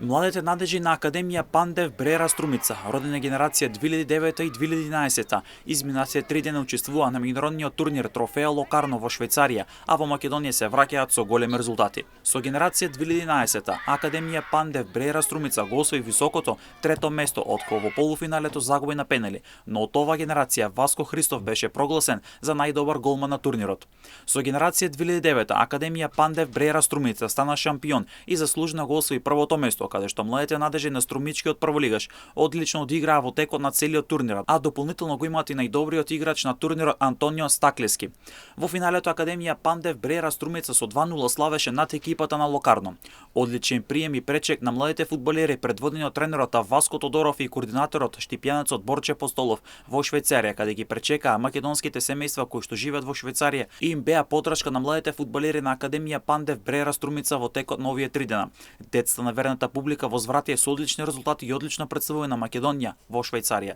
Младите надежи на Академија Пандев Брера Струмица, родена генерација 2009 и 2011, изминатите 3 дена учествуваа на меѓународниот турнир Трофеа Локарно во Швајцарија, а во Македонија се враќаат со големи резултати. Со генерација 2011, Академија Пандев Брера Струмица го освои високото трето место, откако во полуфиналето загуби на пенали, но од оваа генерација Васко Христов беше прогласен за најдобар голман на турнирот. Со генерација 2009, Академија Пандев Брера Струмица стана шампион и заслужено го освои првото место, каде што младите надежи на струмичкиот прволигаш одлично одиграа во текот на целиот турнир, а дополнително го имаат и најдобриот играч на турнирот Антонио Стаклески. Во финалето Академија Пандев Брера Струмица со 2:0 славеше над екипата на Локарно. Одличен прием и пречек на младите фудбалери предводени од тренерот Васко Тодоров и координаторот Штипјанецот Борче Постолов во Швајцарија, каде ги пречекаа македонските семејства кои што живеат во Швајцарија и им беа подршка на младите фудбалери на Академија Пандев Брера Струмица во текот на овие 3 дена. Децата на верната публика возвратија со одлични резултати и одлично представување на Македонија во Швајцарија.